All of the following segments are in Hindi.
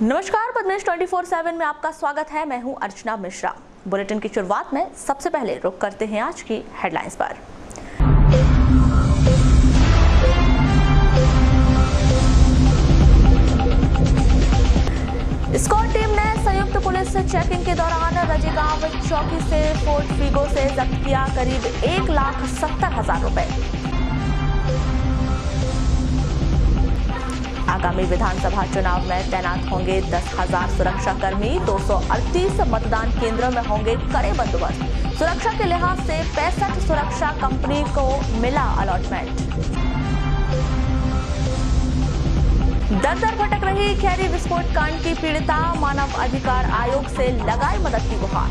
नमस्कार, पद्मेश 24/7 में आपका स्वागत है। मैं हूं अर्चना मिश्रा। बुलेटिन की शुरुआत में सबसे पहले रुख करते हैं आज की हेडलाइंस पर। स्क्वाड टीम ने संयुक्त पुलिस चेकिंग के दौरान रजेगांव चौकी से फोर्ट फीगो से जब्त किया करीब 1,70,000 रुपए। आगामी विधानसभा चुनाव में तैनात होंगे 10,000 सुरक्षाकर्मी। 238 मतदान केंद्रों में होंगे कड़े बंदोबस्त। सुरक्षा के लिहाज से 65 सुरक्षा कंपनी को मिला अलॉटमेंट। दर भटक रही खैरी विस्फोट कांड की पीड़िता, मानव अधिकार आयोग से लगाई मदद की गुहार।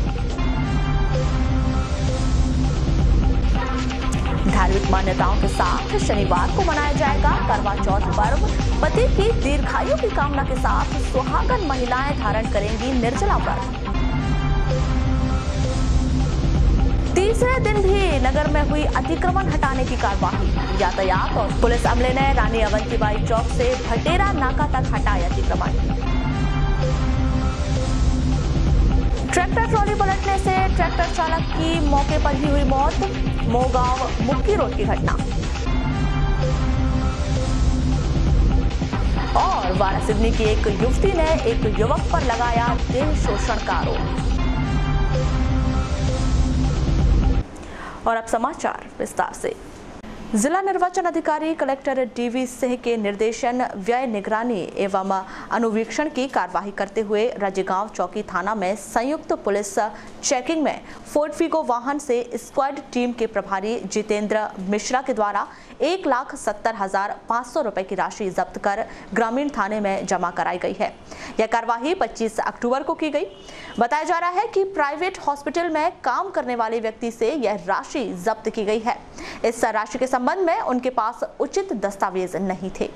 धार्मिक मान्यताओं के साथ शनिवार को मनाया जाएगा करवा चौथ पर्व। पति की दीर्घायु की कामना के साथ सुहागन महिलाएं धारण करेंगी निर्जला व्रत। तीसरे दिन भी नगर में हुई अतिक्रमण हटाने की कार्यवाही। यातायात और पुलिस अमले ने रानी अवंतीबाई चौक से भटेरा नाका तक हटाए अतिक्रमण। ट्रैक्टर ट्रॉली पलटने से ट्रैक्टर चालक की मौके पर ही हुई मौत। मोगांव मुक्की रोड की घटना। और वारासिवनी की एक युवती ने एक युवक पर लगाया देह शोषण का आरोप। और अब समाचार विस्तार से। जिला निर्वाचन अधिकारी कलेक्टर डीवी सिंह के निर्देशन, व्यय निगरानी एवं अनुवीक्षण की कार्यवाही करते हुए रजेगांव चौकी थाना में संयुक्त पुलिस चेकिंग में फोर्ट फीगो वाहन से स्क्वाड टीम के प्रभारी जितेंद्र मिश्रा के द्वारा 1,70,500 रुपए की राशि जब्त कर ग्रामीण थाने में जमा कराई गई है। यह कार्यवाही 25 अक्टूबर को की गई। बताया जा रहा है कि प्राइवेट हॉस्पिटल में काम करने वाले व्यक्ति से यह राशि जब्त की गई है। इस राशि के संबंध में उनके पास उचित दस्तावेज नहीं थे।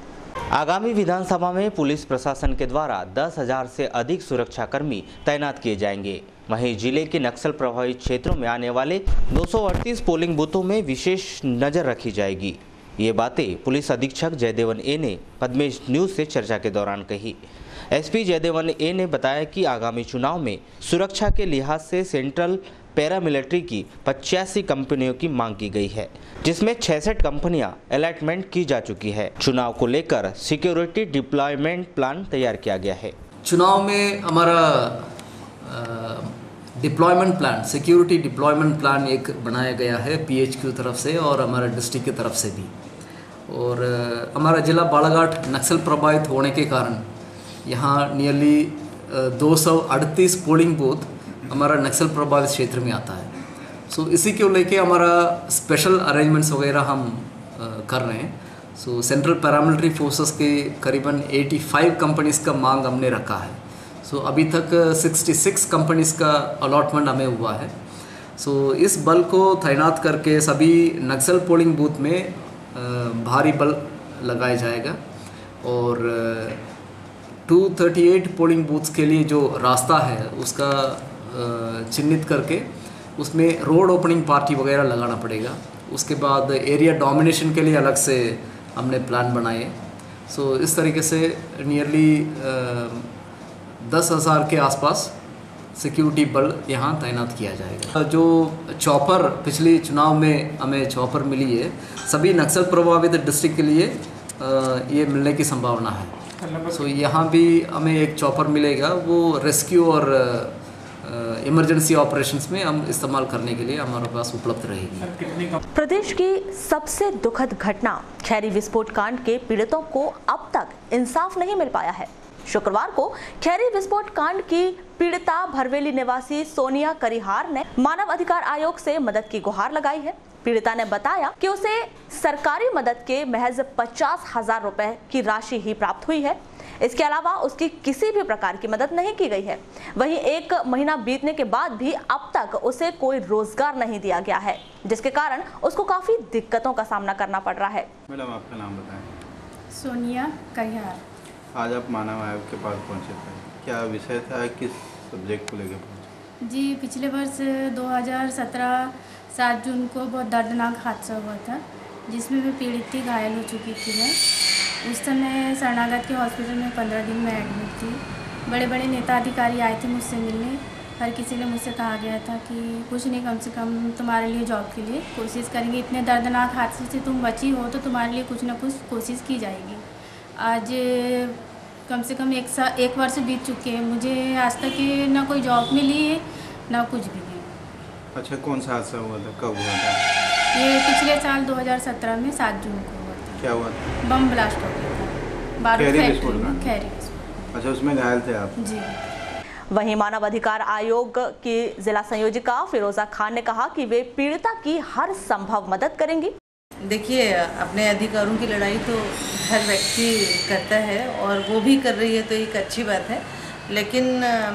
आगामी विधानसभा में पुलिस प्रशासन के द्वारा 10,000 से अधिक सुरक्षाकर्मी तैनात किए जाएंगे। वहीं जिले के नक्सल प्रभावित क्षेत्रों में आने वाले 238 पोलिंग बूथों में विशेष नजर रखी जाएगी। ये बातें पुलिस अधीक्षक जयदेवन ए ने पद्मेश न्यूज से चर्चा के दौरान कही। एसपी जयदेवन ए ने बताया कि आगामी चुनाव में सुरक्षा के लिहाज से सेंट्रल पैरामिलिट्री की 85 कंपनियों की मांग की गई है, जिसमें 66 कंपनियां अलॉटमेंट की जा चुकी है। चुनाव को लेकर सिक्योरिटी डिप्लॉयमेंट प्लान तैयार किया गया है। चुनाव में हमारा deployment plan, security deployment plan एक बनाया गया है पीएचक्यू तरफ से और हमारा डिस्ट्रिक्ट की तरफ से भी। और हमारा जिला बालाघाट नक्सल प्रभावित होने के कारण यहाँ नियरली 238 पोलिंग बूथ हमारा नक्सल प्रभावित क्षेत्र में आता है। सो इसी को लेके हमारा स्पेशल अरेंजमेंट्स वगैरह हम कर रहे हैं। सो सेंट्रल पैरामिलिट्री फोर्सेस के करीबन 85 कंपनीज़ का मांग हमने रखा है। सो अभी तक 66 कंपनीज़ का अलॉटमेंट हमें हुआ है। सो इस बल को तैनात करके सभी नक्सल पोलिंग बूथ में भारी बल लगाया जाएगा। और 238 पोलिंग बूथ्स के लिए जो रास्ता है उसका चिन्हित करके उसमें रोड ओपनिंग पार्टी वगैरह लगाना पड़ेगा। उसके बाद एरिया डोमिनेशन के लिए अलग से हमने प्लान बनाए। सो इस तरीके से नियरली 10,000 के आसपास सिक्योरिटी बल यहाँ तैनात किया जाएगा। जो चॉपर पिछले चुनाव में हमें चॉपर मिली है, सभी नक्सल प्रभावित डिस्ट्रिक्ट के लिए ये मिलने की संभावना है। सो यहाँ भी हमें एक चॉपर मिलेगा, वो रेस्क्यू और इमरजेंसी ऑपरेशंस में हम इस्तेमाल करने के लिए हमारे पास उपलब्ध रहेगी। प्रदेश की सबसे दुखद घटना खैरी विस्फोट कांड के पीड़ितों को अब तक इंसाफ नहीं मिल पाया है। शुक्रवार को खैरी विस्फोट कांड की पीड़िता भरवेली निवासी सोनिया करिहार ने मानव अधिकार आयोग से मदद की गुहार लगाई है। पीड़िता ने बताया कि उसे सरकारी मदद के महज 50,000 रुपए की राशि ही प्राप्त हुई है। इसके अलावा उसकी किसी भी प्रकार की मदद नहीं की गई है। वहीं 1 महीना बीतने के बाद भी अब तक उसे कोई रोजगार नहीं दिया गया है, जिसके कारण उसको काफी दिक्कतों का सामना करना पड़ रहा है। मैडम, आपका नाम बताएं। सोनिया करिहार। आज आप मानव आयोग के पास पहुंचे थे, क्या विषय था, किस सब्जेक्ट को लेकर पहुंचे? जी, पिछले वर्ष 2017 7 जून को बहुत दर्दनाक हादसा हुआ था, जिसमें मैं पीड़ित थी, घायल हो चुकी थी मैं। उस समय शरणागत के हॉस्पिटल में 15 दिन में एडमिट थी। बड़े बड़े नेता अधिकारी आए थे मुझसे मिलने। हर किसी ने मुझसे कहा गया था कि कुछ नहीं, कम से कम तुम्हारे लिए जॉब के लिए कोशिश करेंगे। इतने दर्दनाक हादसे से तुम बची हो तो तुम्हारे लिए कुछ ना कुछ कोशिश की जाएगी। आज कम से कम एक वर्ष बीत चुके हैं, मुझे आज तक ना कोई जॉब मिली है ना कुछ भी नहीं। अच्छा, कौन सा हादसा हुआ था, कब हुआ था? ये पिछले साल 2017 में 7 जून को हुआ था। क्या हुआ था? बम ब्लास्ट हो गया था बारूद फैक्ट्री में, खैरी विस्फोट। अच्छा, उसमें घायल थे आप? जी। वहीं मानव अधिकार आयोग की जिला संयोजिका फिरोजा खान ने कहा कि वे पीड़िता की हर संभव मदद करेंगी। देखिए, अपने अधिकारों की लड़ाई तो हर व्यक्ति करता है और वो भी कर रही है तो एक अच्छी बात है। लेकिन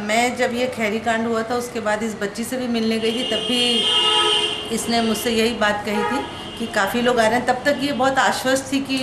मैं जब ये खैरी कांड हुआ था उसके बाद इस बच्ची से भी मिलने गई थी, तब भी इसने मुझसे यही बात कही थी कि काफ़ी लोग आ रहे हैं। तब तक ये बहुत आश्वस्त थी कि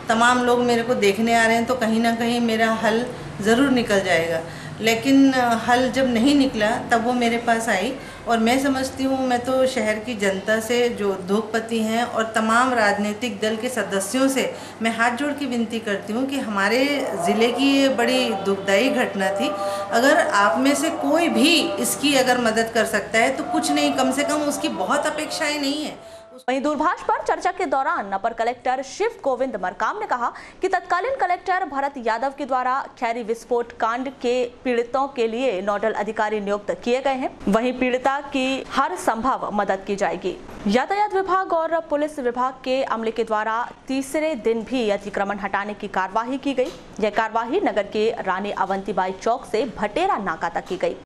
तमाम लोग मेरे को देखने आ रहे हैं तो कहीं ना कहीं मेरा हल ज़रूर निकल जाएगा। लेकिन हल जब नहीं निकला तब वो मेरे पास आई और मैं समझती हूँ, मैं तो शहर की जनता से, जो उद्योगपति हैं और तमाम राजनीतिक दल के सदस्यों से मैं हाथ जोड़ के विनती करती हूँ कि हमारे ज़िले की ये बड़ी दुखदायी घटना थी। अगर आप में से कोई भी इसकी अगर मदद कर सकता है तो कुछ नहीं, कम से कम उसकी बहुत अपेक्षाएं नहीं है। वहीं दूरभाष पर चर्चा के दौरान अपर कलेक्टर शिव गोविंद मरकाम ने कहा कि तत्कालीन कलेक्टर भरत यादव के द्वारा खैरी विस्फोट कांड के पीड़ितों के लिए नोडल अधिकारी नियुक्त किए गए हैं। वहीं पीड़िता की हर संभव मदद की जाएगी। यातायात विभाग और पुलिस विभाग के अमले के द्वारा तीसरे दिन भी अतिक्रमण हटाने की कार्यवाही की गई। यह कार्यवाही नगर के रानी अवंतीबाई चौक से भटेरा नाका तक की गई।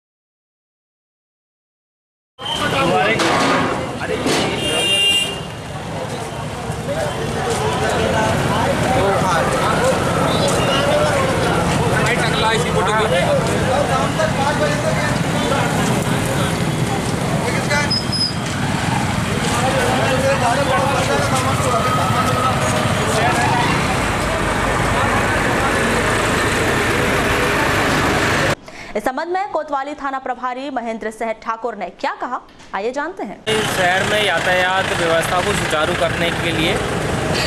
इस संबंध में कोतवाली थाना प्रभारी महेंद्र सहत ठाकुर ने क्या कहा, आइए जानते हैं। शहर में यातायात व्यवस्था को सुचारू करने के लिए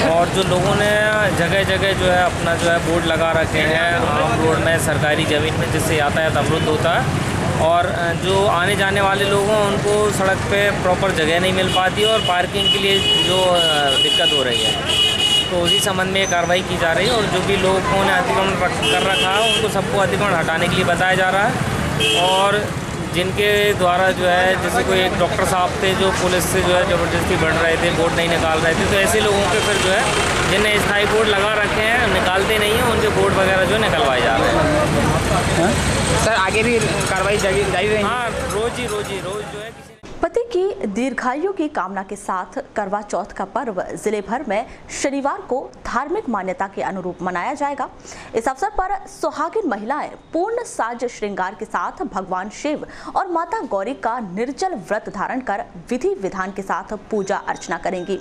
और जो लोगों ने जगह जगह जो है अपना जो है बोर्ड लगा रखे हैं आम रोड में, सरकारी ज़मीन में, जिससे यातायात अवरुद्ध होता है और जो आने जाने वाले लोग हैं उनको सड़क पे प्रॉपर जगह नहीं मिल पाती और पार्किंग के लिए जो दिक्कत हो रही है, तो उसी संबंध में कार्रवाई की जा रही है। और जो भी लोगों ने अतिक्रमण कर रखा है उनको सबको अतिक्रमण हटाने के लिए बताया जा रहा है। और जिनके द्वारा जो है, जैसे कोई एक डॉक्टर साहब थे जो पुलिस से जो है ज़बरदस्ती बढ़ रहे थे, बोर्ड नहीं निकाल रहे थे, तो ऐसे लोगों के फिर जो है जिन्हें स्थायी बोर्ड लगा रखे हैं निकालते नहीं हैं, उनके बोर्ड वगैरह जो निकलवाए जा रहे हैं। सर आगे भी कार्रवाई जारी रहेगी? हाँ, रोज जो है पति की दीर्घायु की कामना के साथ करवा चौथ का पर्व जिले भर में शनिवार को धार्मिक मान्यता के अनुरूप मनाया जाएगा। इस अवसर पर सुहागिन महिलाएं पूर्ण साज श्रृंगार के साथ भगवान शिव और माता गौरी का निर्जल व्रत धारण कर विधि विधान के साथ पूजा अर्चना करेंगी।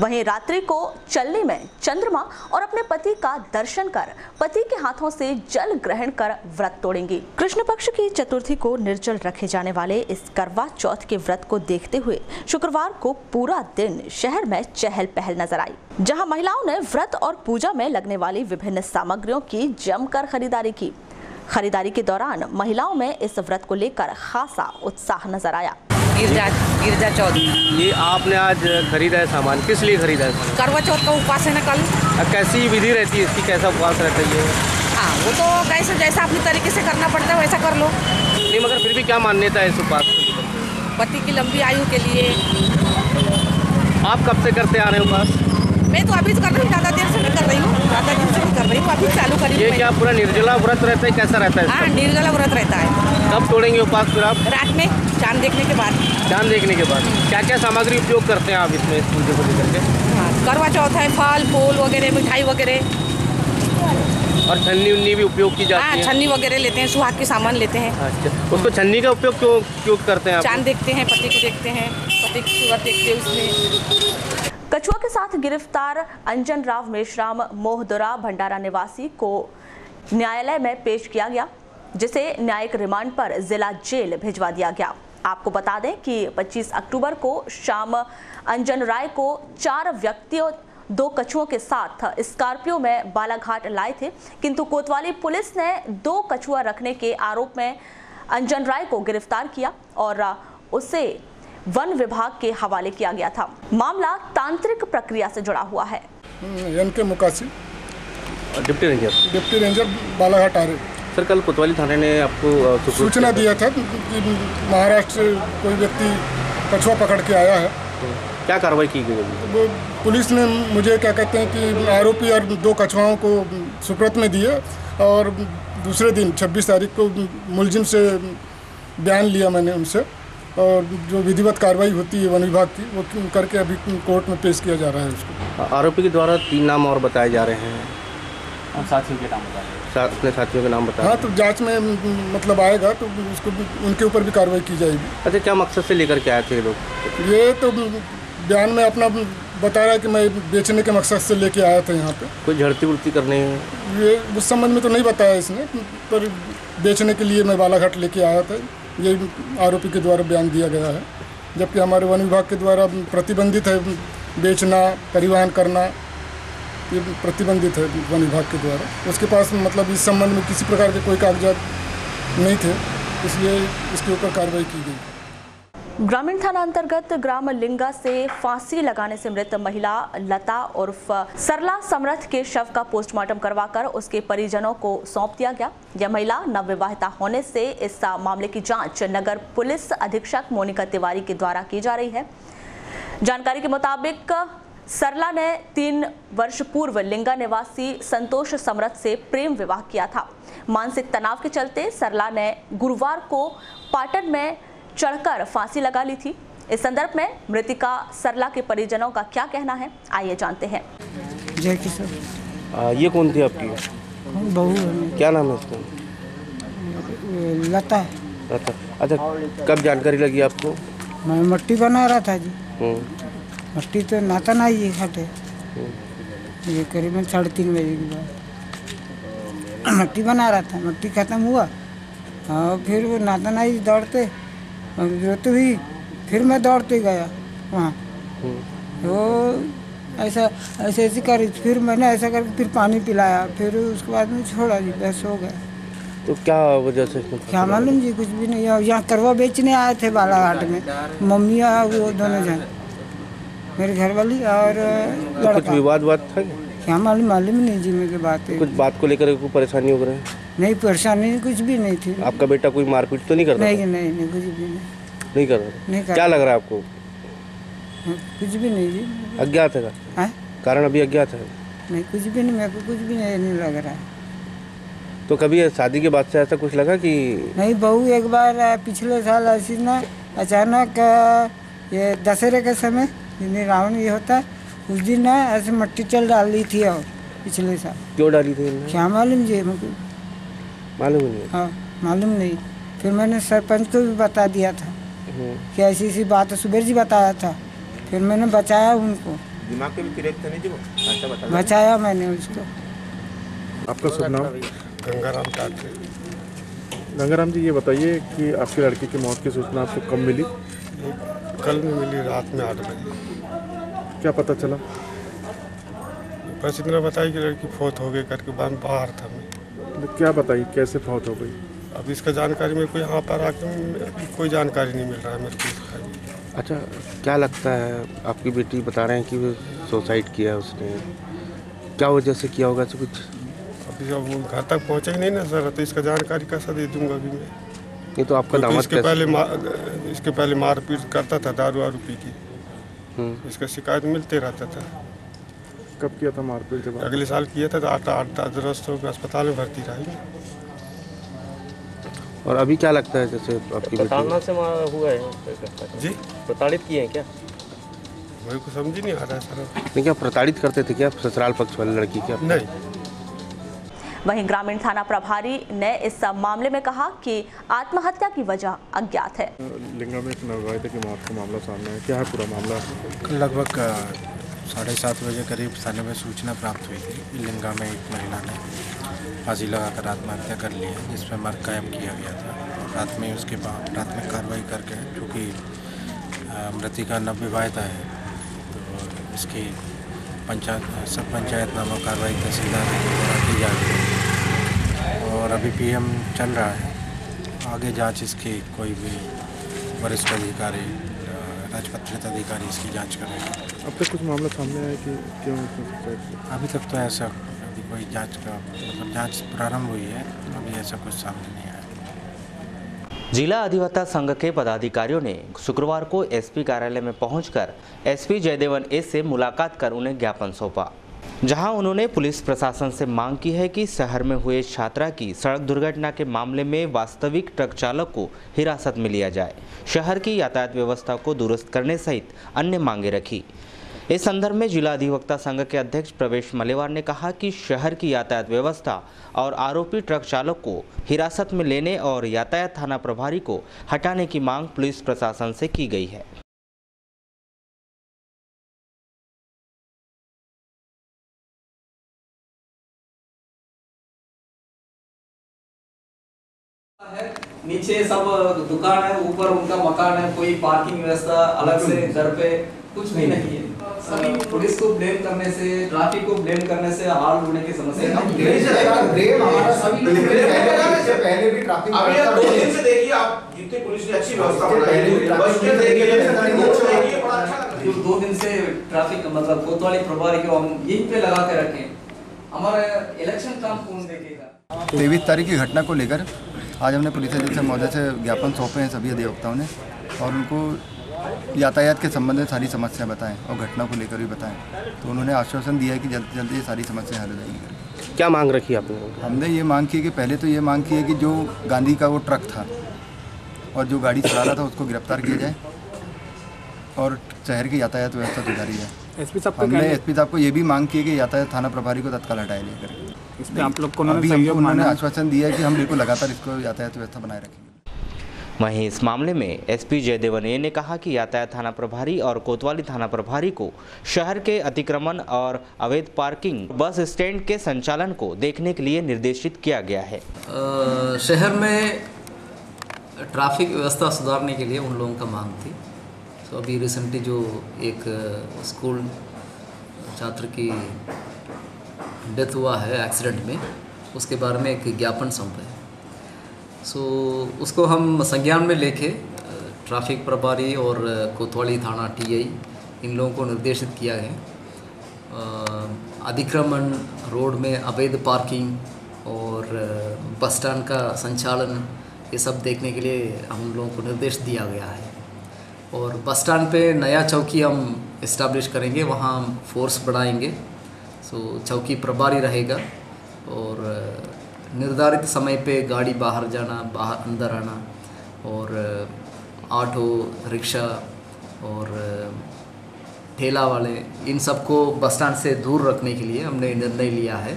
वहीं रात्रि को चलनी में चंद्रमा और अपने पति का दर्शन कर पति के हाथों से जल ग्रहण कर व्रत तोड़ेंगी। कृष्ण पक्ष की चतुर्थी को निर्जल रखे जाने वाले इस करवा चौथ के व्रत को देखते हुए शुक्रवार को पूरा दिन शहर में चहल पहल नजर आई, जहां महिलाओं ने व्रत और पूजा में लगने वाली विभिन्न सामग्रियों की जमकर खरीदारी की। खरीदारी के दौरान महिलाओं में इस व्रत को लेकर खासा उत्साह नजर आया। गिरजा चौथ, ये आपने आज खरीदा है सामान, किस लिए खरीदा है? करवा चौथ का उपवास है ना कल। कैसी विधि रहती है इसकी, कैसा उपवास रहता है ये? हाँ, वो तो कैसे जैसा अपनी तरीके से करना पड़ता है वैसा कर लो। नहीं, मगर फिर भी क्या मान्यता है इस उपवास की? पति की लंबी आयु के लिए। आप कब से करते आ रहे हो उपवास? मैं तो अभी कर रही हूँ, ज़्यादा देर से नहीं कर रही हूँ, ज़्यादा दिन से नहीं कर रही हूँ, अभी चालू करी। ये क्या पूरा निर्जला व्रत रहता है, कैसा रहता है? हाँ, निर्जला व्रत रहता है। कब तोड़ेंगे उपवास फिर आप? रात में चांद देखने के बाद। चांद देखने के बाद क्या क्या सामग्री उपयोग करते हैं आप इसमें, इस पूजा को लेकर के? हाँ, करवा चौथ है, फल फूल वगैरह, मिठाई वगैरह और छन्नी उन्नी भी उपयोग की जाती है? हाँ, छन्नी वगैरह लेते हैं, सुहाग के सामान लेते हैं। अच्छा, उसको छन्नी का उपयोग क्यों करते हैं आप? चांद देखते हैं, पति को देखते हैं, पति की सूरत देखते हैं उसमें। कछुआ के साथ गिरफ्तार अंजन राव मेश्राम मोहदरा भंडारा निवासी को न्यायालय में पेश किया गया, जिसे न्यायिक रिमांड पर जिला जेल भिजवा दिया गया। आपको बता दें कि 25 अक्टूबर को शाम अंजन राय को 4 व्यक्तियों 2 कछुओं के साथ स्कॉर्पियो में बालाघाट लाए थे, किंतु कोतवाली पुलिस ने 2 कछुआ रखने के आरोप में अंजन राय को गिरफ्तार किया और उसे वन विभाग के हवाले किया गया था। मामला तांत्रिक प्रक्रिया से जुड़ा हुआ है। एनके मुकासी, डिप्टी रेंजर बालाघाट आ रहे। सर, कल कोतवाली थाने ने आपको सूचना दिया था कि महाराष्ट्र से कोई व्यक्ति कछुआ पकड़ के आया है। क्या कार्रवाई की गई? वो पुलिस ने मुझे क्या कहते हैं कि आरोपी और 2 कछुआओं को सुपुर्द में दिए और दूसरे दिन 26 तारीख को मुलजिम से बयान लिया मैंने उनसे, और जो विधिवत कार्रवाई होती है वन विभाग की वो करके अभी कोर्ट में पेश किया जा रहा है उसको। आरोपी के द्वारा 3 नाम और बताए जा रहे हैं और साथियों के नाम बताए, अपने साथियों के नाम बताए। हाँ, तो जांच में मतलब आएगा तो उसको उनके ऊपर भी कार्रवाई की जाएगी। अच्छा, क्या मकसद से लेकर के आए थे ये लोग? ये तो बयान में अपना बता रहा है कि मैं बेचने के मकसद से लेके आया था यहाँ पे। कोई झड़ती उड़ती करने? ये उस संबंध में तो नहीं बताया इसने, पर बेचने के लिए मैं बालाघाट लेके आया था, ये आरोपी के द्वारा बयान दिया गया है। जबकि हमारे वन विभाग के द्वारा प्रतिबंधित है बेचना, परिवहन करना, ये प्रतिबंधित है वन विभाग के द्वारा। उसके पास मतलब इस संबंध में किसी प्रकार के कोई कागजात नहीं थे, इसलिए इसके ऊपर कार्रवाई की गई। ग्रामीण थाना अंतर्गत ग्राम लिंगा से फांसी लगाने से मृत महिला लता उर्फ सरला समरथ के शव का पोस्टमार्टम करवाकर उसके परिजनों को सौंप दिया गया। यह महिला नवविवाहिता होने से इस मामले की जांच नगर पुलिस अधीक्षक मोनिका तिवारी के द्वारा की जा रही है। जानकारी के मुताबिक सरला ने 3 वर्ष पूर्व लिंगा निवासी संतोष समरथ से प्रेम विवाह किया था। मानसिक तनाव के चलते सरला ने गुरुवार को पाटन में चढ़कर फांसी लगा ली थी। इस संदर्भ में मृतिका सरला के परिजनों का क्या कहना है, आइए जानते हैं। जय किशोर। ये कौन थी आपकी? बहू है। क्या नाम है इसका? लता। लता। अच्छा, कब जानकारी लगी आपको? मैं मट्टी बना रहा था जी। मट्टी तो नाता ना ही खटे, ये करीबन 3:30 बजे के बाद मट्टी बना रहा था। मट्टी खत्म हुआ और फिर वो नाता ना ही दौड़ते रोते हुई, फिर मैं दौड़ते गया वहाँ। तो ऐसे कर, फिर मैंने ऐसा करके फिर पानी पिलाया, फिर उसके बाद में छोड़ा जी, बस हो गया। तो क्या वजह से? क्या मालूम जी, कुछ भी नहीं। यहाँ करवा बेचने आए थे बालाघाट में, मम्मी वो दोनों जन, मेरी घरवाली और लड़का। कुछ विवाद था क्या मालूम नहीं जी मेरे बात है। कुछ बात को लेकर कोई परेशानी हो रही है? नहीं, परेशानी कुछ भी नहीं थी। आपका बेटा कोई मारपीट तो नहीं करता? नहीं, कुछ भी नहीं कर रहा। क्या लग रहा है आपको? कुछ भी नहीं जी। अज्ञात है? कारण अभी अज्ञात है? नहीं, कुछ भी नहीं, मेरे को कुछ भी नहीं लग रहा है। तो कभी शादी के बाद से ऐसा कुछ लगा कि? नहीं, बहू एक बार पिछले साल ऐसी ना अचानक ये दशहरे के समय रावण ये होता है, उस दिन ना ऐसे मट्टी चल डाली थी। और पिछले साल क्यों डाली थी? क्या मालूम जी, मुझे मालूम नहीं। हाँ, मालूम नहीं। फिर मैंने सरपंच को भी बता दिया था कि ऐसी बात, सुबेर जी बताया था। फिर मैंने बचाया उनको, दिमाग के भी थे नहीं जी, बचाया मैंने उसको। आपका शुभ नाम? गंगाराम टाटरे। गंगाराम जी, ये बताइए कि आपकी लड़की की मौत की सूचना आपको कब मिली? कल में मिली, रात में 8 बजे। क्या पता चला? बस इतना बताया कि लड़की फौत हो गई करके बाहर था मैं। तो क्या बताइए कैसे फौत हो गई? अब इसका जानकारी मेरे को यहाँ पर आके कोई जानकारी नहीं मिल रहा है मेरे को। अच्छा, क्या लगता है? आपकी बेटी बता रहे हैं कि वो सुसाइड किया उसने, क्या वजह से किया होगा? कुछ अभी जब वो घर तक पहुँचा ही नहीं ना सर, तो इसका जानकारी कैसा दे दूँगा अभी मैं? ये तो आपका दामाद इसके पहले मारपीट करता था, दारू वारू पी की। इसका शिकायत मिलते रहता था। कब किया था मारपीट? जब अगले साल किया था, तो 8-10 लोग अस्पताल में भर्ती रही। और अभी क्या लगता है जैसे आपकी प्रताड़ना से हुआ है जी? प्रताड़ित किए हैं क्या? मेरे को समझ ही नहीं आ रहा है सर। नहीं, क्या प्रताड़ित करते थे क्या ससुराल पक्ष वाली लड़की? क्या नहीं। वहीं ग्रामीण थाना प्रभारी ने इस मामले में कहा कि आत्महत्या की वजह अज्ञात है। लिंगा में एक नवविवाहिता की मौत का मामला सामने है, क्या है पूरा मामला? लगभग 7:30 बजे करीब थाने में सूचना प्राप्त हुई थी। लिंगा में एक महिला ने फांसी लगाकर आत्महत्या कर ली है, जिसमें मर्ग कायम किया गया था। रात में उसके बाद प्राथमिक कार्रवाई करके, क्योंकि मृतिका नवविवाहिता है, तो इसके सब पंचायतनामा कार्रवाई तहसीलदार द्वारा की जा रही है और अभी पीएम चल रहा है। आगे जांच इसकी कोई भी वरिष्ठ अधिकारी, राजपत्रित अधिकारी इसकी जांच करेंगे। अब तक कुछ मामला सामने आया कि क्यों? अभी तक तो ऐसा अभी कोई जांच का जांच प्रारंभ हुई है, अभी ऐसा कुछ सामने नहीं आया। जिला अधिवक्ता संघ के पदाधिकारियों ने शुक्रवार को एसपी कार्यालय में पहुंचकर एसपी जयदेवन एस से मुलाकात कर उन्हें ज्ञापन सौंपा, जहां उन्होंने पुलिस प्रशासन से मांग की है कि शहर में हुए छात्रा की सड़क दुर्घटना के मामले में वास्तविक ट्रक चालक को हिरासत में लिया जाए, शहर की यातायात व्यवस्था को दुरुस्त करने सहित अन्य मांगे रखी। इस संदर्भ में जिला अधिवक्ता संघ के अध्यक्ष प्रवेश मलेवार ने कहा कि शहर की यातायात व्यवस्था और आरोपी ट्रक चालक को हिरासत में लेने और यातायात थाना प्रभारी को हटाने की मांग पुलिस प्रशासन से की गई है। नीचे सब दुकान है, ऊपर उनका मकान है, कोई पार्किंग व्यवस्था अलग से घर पे कुछ भी नहीं है। सभी पुलिस को ब्लेम करने से, ट्रैफिक को ब्लेम करने से हाल होने की समस्या है। ब्लेम हमारा सभी पहले भी ट्रैफिक अभी 2 दिन से देखिए आप, जितनी पुलिस ने अच्छी व्यवस्था बनाई है, बस के देखिए बड़ा अच्छा। 2 दिन से ट्रैफिक मतलब कोतवाली प्रभारी को हम यहीं पे लगा के रखें, हमारा इलेक्शन काम कौन देखेगा। 23 तारीख की घटना को लेकर आज हमने पुलिस अधीक्षक महोदय से ज्ञापन सौंपे हैं सभी अधिवक्ताओं ने, और उनको यातायात के संबंध में सारी समस्या बताएं और घटना को लेकर भी बताएं। तो उन्होंने आश्वासन दिया है कि जल्द जल्द ये सारी समस्या हल हो जाएंगी। क्या मांग रखी आपने? हमने ये मांग की कि पहले तो ये मांग की है कि जो गांधी का वो ट्रक था और जो गाड़ी चला रहा था उसको गिरफ्तार किया जाए और शहर की यातायात व्यवस्था सुधारी जाए। हमने एसपी साहब को ये भी मांग की है कि यातायात थाना प्रभारी को तत्काल हटाया जाए। इसमें आप लोग को उन्होंने आश्वासन दिया है कि हम बिल्कुल लगातार इसको यातायात व्यवस्था बनाए रखेंगे। वहीं इस मामले में एसपी जयदेवन ए ने कहा कि यातायात थाना प्रभारी और कोतवाली थाना प्रभारी को शहर के अतिक्रमण और अवैध पार्किंग, बस स्टैंड के संचालन को देखने के लिए निर्देशित किया गया है। शहर में ट्रैफिक व्यवस्था सुधारने के लिए उन लोगों का मांग थी। तो अभी रिसेंटली जो एक स्कूल छात्र की डेथ हुआ है एक्सीडेंट में, उसके बारे में एक ज्ञापन सौंपा है। उसको हम संज्ञान में लेके ट्रैफिक प्रभारी और कोतवाली थाना टीआई इन लोगों को निर्देशित किया है। अतिक्रमण, रोड में अवैध पार्किंग और बस स्टैंड का संचालन, ये सब देखने के लिए हम लोगों को निर्देश दिया गया है। और बस स्टैंड पे नया चौकी हम इस्टेब्लिश करेंगे, वहाँ हम फोर्स बढ़ाएंगे। चौकी प्रभारी रहेगा और निर्धारित समय पे गाड़ी बाहर जाना, बाहर अंदर आना, और ऑटो, रिक्शा और ठेला वाले, इन सबको बस स्टैंड से दूर रखने के लिए हमने निर्णय लिया है।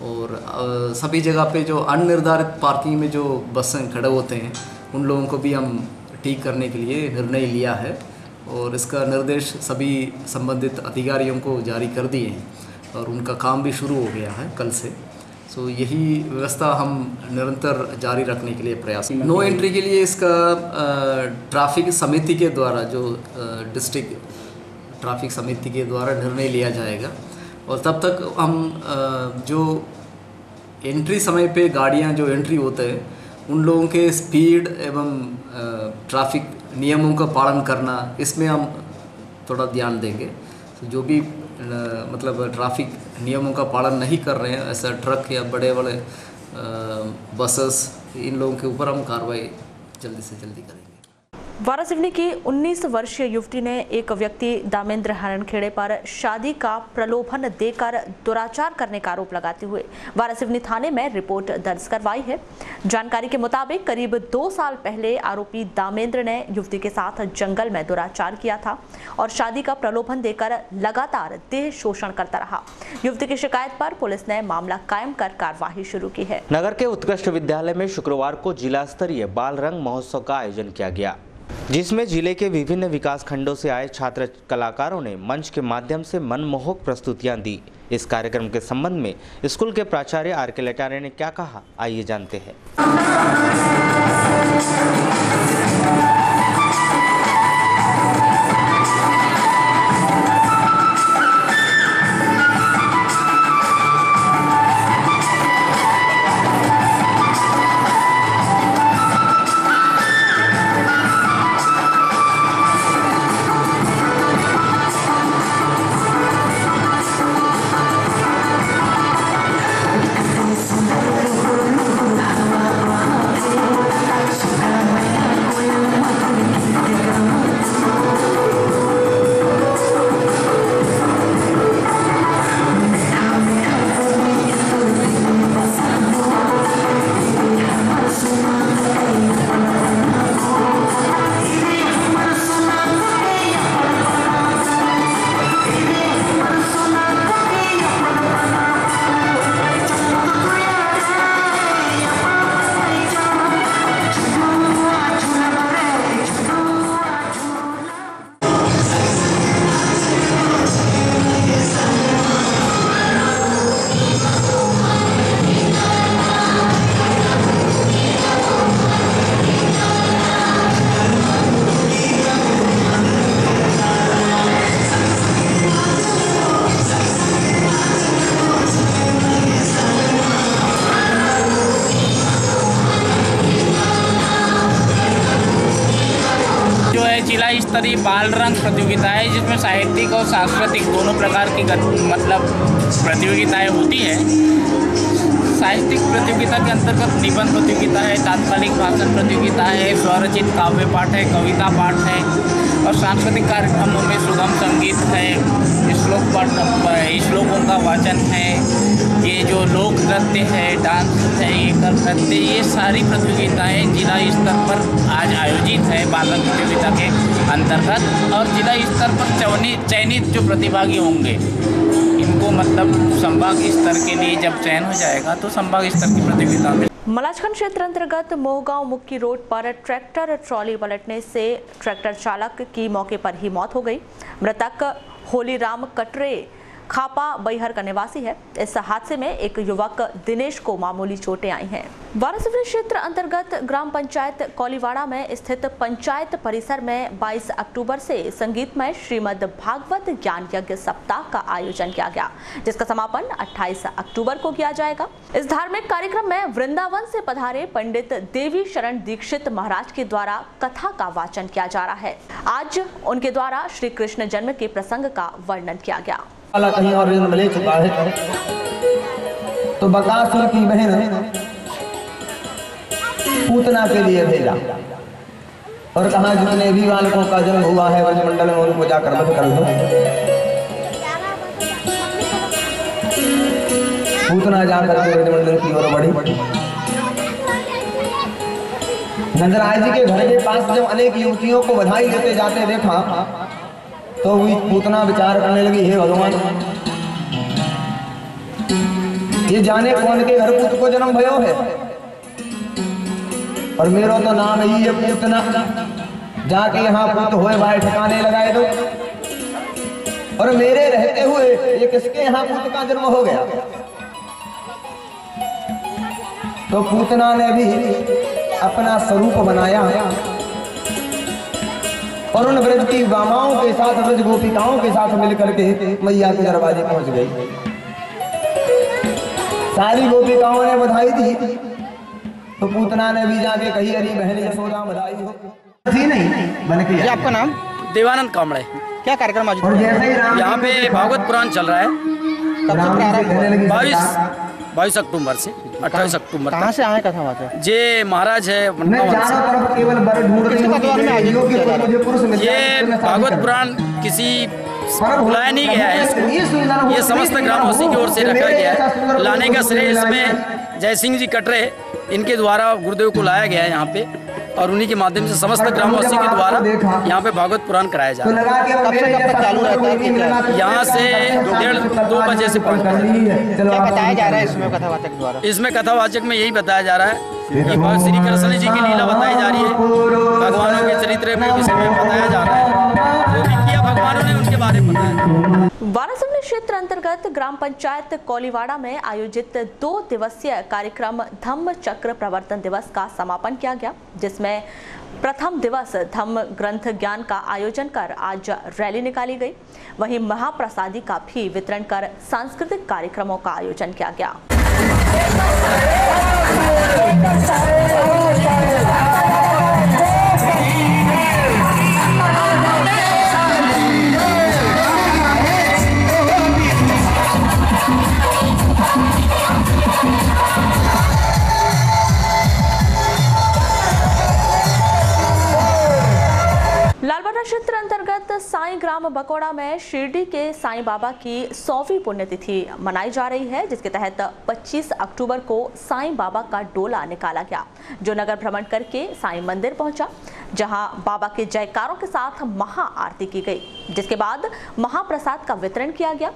और सभी जगह पे जो अनिर्धारित पार्किंग में जो बसें खड़े होते हैं, उन लोगों को भी हम ठीक करने के लिए निर्णय लिया है और इसका निर्देश सभी संबंधित अधिकारियों को जारी कर दिए हैं और उनका काम भी शुरू हो गया है कल से। यही व्यवस्था हम निरंतर जारी रखने के लिए प्रयास। नो एंट्री के लिए इसका ट्रैफिक समिति के द्वारा, जो डिस्ट्रिक्ट ट्रैफिक समिति के द्वारा निर्णय लिया जाएगा। और तब तक हम जो एंट्री समय पे गाड़ियां जो एंट्री होते हैं, उन लोगों के स्पीड एवं ट्रैफिक नियमों का पालन करना, इसमें हम थोड़ा ध्यान देंगे। जो भी मतलब ट्रैफिक नियमों का पालन नहीं कर रहे हैं, ऐसा ट्रक या बड़े बड़े बसेस, इन लोगों के ऊपर हम कार्रवाई जल्दी से जल्दी करेंगे। वारासिवनी की 19 वर्षीय युवती ने एक व्यक्ति दामेंद्र हरणखेड़े पर शादी का प्रलोभन देकर दुराचार करने का आरोप लगाते हुए वारासिवनी थाने में रिपोर्ट दर्ज करवाई है। जानकारी के मुताबिक करीब 2 साल पहले आरोपी दामेंद्र ने युवती के साथ जंगल में दुराचार किया था और शादी का प्रलोभन देकर लगातार देह शोषण करता रहा। युवती की शिकायत पर पुलिस ने मामला कायम कर कार्यवाही शुरू की है। नगर के उत्कृष्ट विद्यालय में शुक्रवार को जिला स्तरीय बाल रंग महोत्सव का आयोजन किया गया, जिसमें जिले के विभिन्न विकास खंडों से आए छात्र कलाकारों ने मंच के माध्यम से मनमोहक प्रस्तुतियां दी। इस कार्यक्रम के संबंध में स्कूल के प्राचार्य आर.के. लटारे ने क्या कहा, आइए जानते हैं। स्तरीय बाल रंग प्रतियोगिता है, जिसमें साहित्यिक और सांस्कृतिक दोनों प्रकार की मतलब प्रतियोगिताएं होती हैं। साहित्यिक प्रतियोगिता के अंतर्गत निबंध प्रतियोगिता है, तात्कालिक भाषण प्रतियोगिता है, स्वरचित काव्य पाठ है, कविता पाठ है, और सांस्कृतिक कार्यक्रमों में सुगम संगीत है, श्लोकों का वाचन है, ये जो लोक नृत्य है, डांस है, एकल नृत्य, ये सारी प्रतियोगिताएं जिला स्तर पर आज आयोजित है बाल रंग प्रतियोगिता के अंतर्गत। और जिला स्तर पर चयनित जो प्रतिभागी होंगे इनको मतलब संभाग स्तर के लिए जब चयन हो जाएगा तो संभाग स्तर की प्रतियोगिता में। मलाजखंड क्षेत्र अंतर्गत मोहगांव मुक्की रोड पर ट्रैक्टर ट्रॉली पलटने से ट्रैक्टर चालक की मौके पर ही मौत हो गई। मृतक होलीराम कटरे खापा बैहर का निवासी है। इस हादसे में एक युवक दिनेश को मामूली चोटें आई हैं। वाराणसी क्षेत्र अंतर्गत ग्राम पंचायत कोलीवाड़ा में स्थित पंचायत परिसर में 22 अक्टूबर से संगीतमय श्रीमद् भागवत ज्ञान यज्ञ सप्ताह का आयोजन किया गया, जिसका समापन 28 अक्टूबर को किया जाएगा। इस धार्मिक कार्यक्रम में वृंदावन से पधारे पंडित देवी शरण दीक्षित महाराज के द्वारा कथा का वाचन किया जा रहा है। आज उनके द्वारा श्री कृष्ण जन्म के प्रसंग का वर्णन किया गया। कहीं और जन्म ले चुका है तो बकासुर की बहन पूतना के लिए भेजा और कहा जितने भी बालकों का जन्म हुआ है ब्रजमंडल में उनको जाकर वध कर दो। पूतना जाकर के ब्रजमंडल की ओर बढ़ी। नंदराज जी के घर के पास जब अनेक युवतियों को बधाई देते जाते देखा तो वही पूतना विचार करने लगी, हे भगवान, ये जाने कौन के घर पुत्र को जन्म भयो है और मेरा तो नाम ही है पूतना। जाके यहाँ पुत्र होए भाई ठिकाने लगाए दो और मेरे रहते हुए ये किसके यहाँ पुत्र का जन्म हो गया। तो पूतना ने भी अपना स्वरूप बनाया और उन ब्रज की बामाओं के साथ, ब्रज गोपिकाओं के साथ मिलकर के मैया के दरवाजे पहुंच गई। सारी गोपिकाओं ने बधाई दी तो पूतना ने भी जाके कही, अरे बहन यशोदा बधाई हो। थी नहीं बन के। आपका नाम? देवानंद कामड़े। क्या कार्यक्रम आज? यहाँ पे भागवत पुराण चल रहा है। कब से प्रारंभ? 22 अक्टूबर से 28 अक्टूबर। कहाँ से आए कथावाचक? ये महाराज है ये भागवत पुराण किसी बुलाया नहीं गया है इसको, ये समस्त ग्रामवासी की ओर से रखा गया है। लाने का श्रेय इसमें जय सिंह जी कटरे इनके द्वारा गुरुदेव को लाया गया है यहाँ पे और उन्हीं के माध्यम से समस्त ग्रामवासी के द्वारा यहाँ पे भागवत पुराण कराया जा रहा है। कब से कब तक चालू रहता है? यहाँ से 1:30-2 बजे से 5 बजे। क्या बताया जा रहा है इसमें कथावाचक द्वारा? इसमें कथावाचक में यही बताया जा रहा है कि श्री कृष्ण जी की लीला बताई जा रही है, भगवानों के चरित्र में विषय में बताया जा रहा है, जो भी किया भगवानों ने उनके बारे में बताया। वाराणसी क्षेत्र अंतर्गत ग्राम पंचायत कोलीवाड़ा में आयोजित 2 दिवसीय कार्यक्रम धम्म चक्र प्रवर्तन दिवस का समापन किया गया, जिसमें प्रथम दिवस धम्म ग्रंथ ज्ञान का आयोजन कर आज रैली निकाली गई। वहीं महाप्रसादी का भी वितरण कर सांस्कृतिक कार्यक्रमों का आयोजन किया गया। लालबाड़ा क्षेत्र अंतर्गत साईं ग्राम बकोड़ा में शिरडी के साईं बाबा की 100वीं पुण्यतिथि मनाई जा रही है, जिसके तहत 25 अक्टूबर को साईं बाबा का डोला निकाला गया, जो नगर भ्रमण करके साईं मंदिर पहुंचा, जहां बाबा के जयकारों के साथ महा आरती की गई, जिसके बाद महाप्रसाद का वितरण किया गया।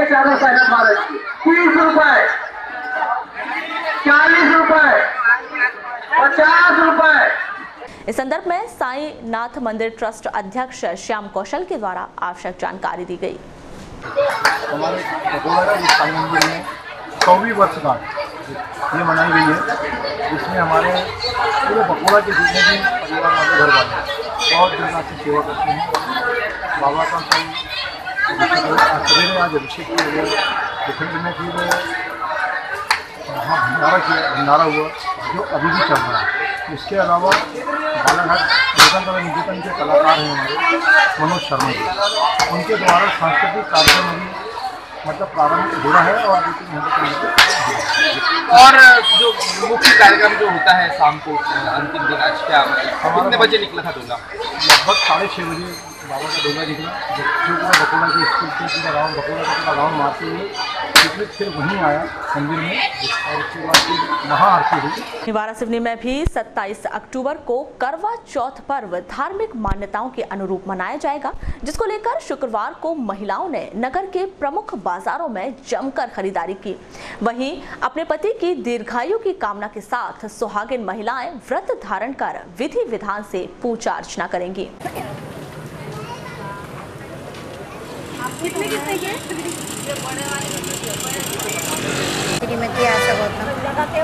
चादर पहना भारत की 30 रुपए, 40 रुपए, 50 रुपए। इस संदर्भ में साईं नाथ मंदिर ट्रस्ट अध्यक्ष श्याम कौशल के द्वारा आवश्यक जानकारी दी गई। हमारे बकोला की साईं मंदिर में 100वीं वर्षगांठ ये मनाई गई है, जिसमें हमारे पूरे बकोला के जितने भी परिवार वाले घर वाले बहुत दिनों से सेवा करते हैं। बाबा का कल सवेरे आज अभिषेक किया गया, दोपहर में फिर वहाँ भंडारा हुआ जो अभी भी चल रहा है। इसके अलावा बालाघाट निकेतन के कलाकार हैं हमारे मनोज शर्मा जी, उनके द्वारा सांस्कृतिक कार्यक्रम भी मतलब प्रारंभ हो रहा है और 2-3 घंटे और जो मुख्य कार्यक्रम जो होता है शाम को अंतिम दिन आज क्या कितने बजे निकला था डोला? लगभग 6:30 बजे बाबा का डोला निकला, जो पूरा बकोला के स्कूल से पूरा राउंड बकोला का पूरा राउंड मारते हुए फिर वहीं आया मंदिर में और उसके बाद फिर महाआरती हुई। वारासिवनी में भी 27 अक्टूबर को करवा चौथ पर्व धार्मिक मान्यताओं के अनुरूप मनाया जाएगा, जिसको लेकर शुक्रवार को महिलाओं ने नगर के प्रमुख बाजारों में जमकर खरीदारी की। वहीं अपने पति की दीर्घायु की कामना के साथ सुहागिन महिलाएं व्रत धारण कर विधि विधान से पूजा अर्चना करेंगी। श्रीमती आशा गौतम।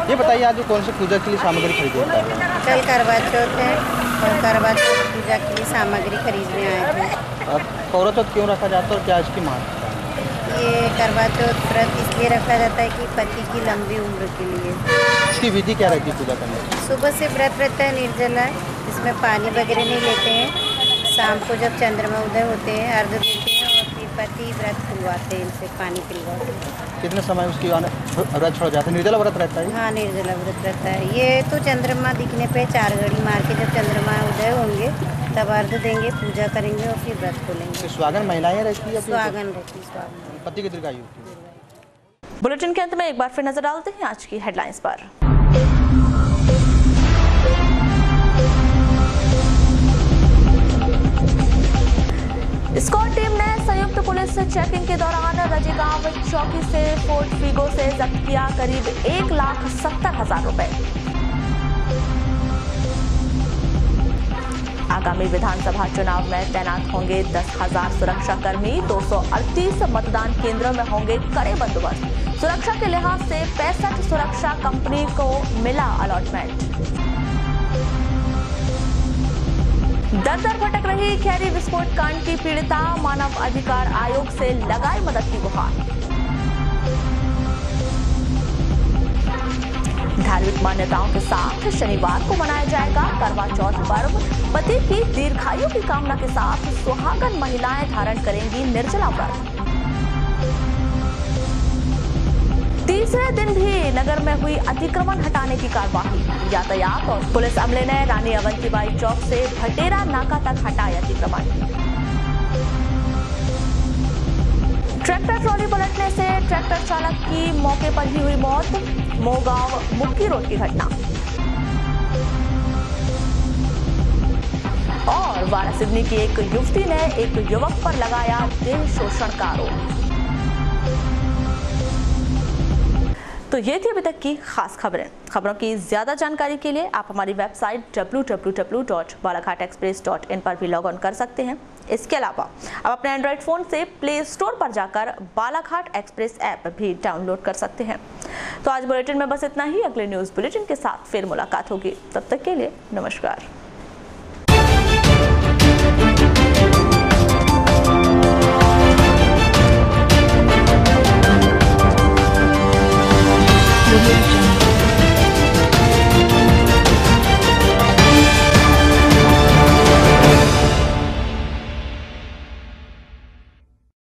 ये बताइए आज कौन सी पूजा के लिए सामग्री खरीदी है? कल करवा चौथ है और करवा चौथ पूजा के लिए सामग्री खरीदने आए थे। और करवा चौथ क्यों रखा जाता है और क्या इसकी मान्यता है? ये करवा चौथ व्रत इसलिए रखा जाता है कि पति की लंबी उम्र के लिए। इसकी विधि क्या रहती है पूजा करने की? सुबह से व्रत रहता है निर्जला, इसमें पानी वगैरह नहीं लेते हैं। शाम को जब चंद्रमा उदय होते हैं अर्घ देते हैं और फिर पति व्रत खुलवाते हैं, इनसे पानी पिलवाते हैं। कितने समय उसकी व्रत छोड़ जाता है? निर्जला व्रत रहता है? हाँ, निर्जला व्रत रहता है। ये तो चंद्रमा दिखने पे 4 घड़ी मार के जब चंद्रमा उदय होंगे तब अर्घ देंगे, पूजा करेंगे और फिर व्रत खोलेंगे। सुहागन महिलाएं रहती है? सुहागन रहती है, सुहागन। पति की दीर्घायु। बुलेटिन के अंत में एक बार फिर नजर डालते हैं आज की हेडलाइंस पर। स्क्वाड टीम ने संयुक्त पुलिस चेकिंग के दौरान रजेगांव चौकी से फोर्ट फीगो से जब्त किया करीब 1,70,000 रुपए। आगामी विधानसभा चुनाव में तैनात होंगे 10,000 सुरक्षा कर्मी। 238 मतदान केंद्रों में होंगे कड़े बंदोबस्त। सुरक्षा के लिहाज से 65 सुरक्षा कंपनी को मिला अलॉटमेंट। दर भटक रही खैरी विस्फोट कांड की पीड़िता मानव अधिकार आयोग से लगाई मदद की गुहार। धार्मिक मान्यताओं के साथ शनिवार को मनाया जाएगा करवा चौथ पर्व। पति की दीर्घायु की कामना के साथ सुहागन महिलाएं धारण करेंगी निर्जला व्रत। तीसरे दिन भी नगर में हुई अतिक्रमण हटाने की कार्यवाही। यातायात और पुलिस अमले ने रानी अवंतीबाई चौक से भटेरा नाका तक हटाया अतिक्रमण। ट्रैक्टर ट्रॉली पलटने से ट्रैक्टर चालक की मौके पर ही हुई मौत। मोगांव मुक्की रोड की घटना। और वारासिवनी की एक युवती ने एक युवक पर लगाया देह शोषण का आरोप। तो ये थी अभी तक की खास खबरें। खबरों की ज्यादा जानकारी के लिए आप हमारी वेबसाइट www.balaghatexpress.in पर भी लॉग ऑन कर सकते हैं। इसके अलावा आप अपने एंड्रॉइड फ़ोन से प्ले स्टोर पर जाकर बालाघाट एक्सप्रेस ऐप भी डाउनलोड कर सकते हैं। तो आज बुलेटिन में बस इतना ही। अगले न्यूज़ बुलेटिन के साथ फिर मुलाकात होगी। तब तक के लिए नमस्कार।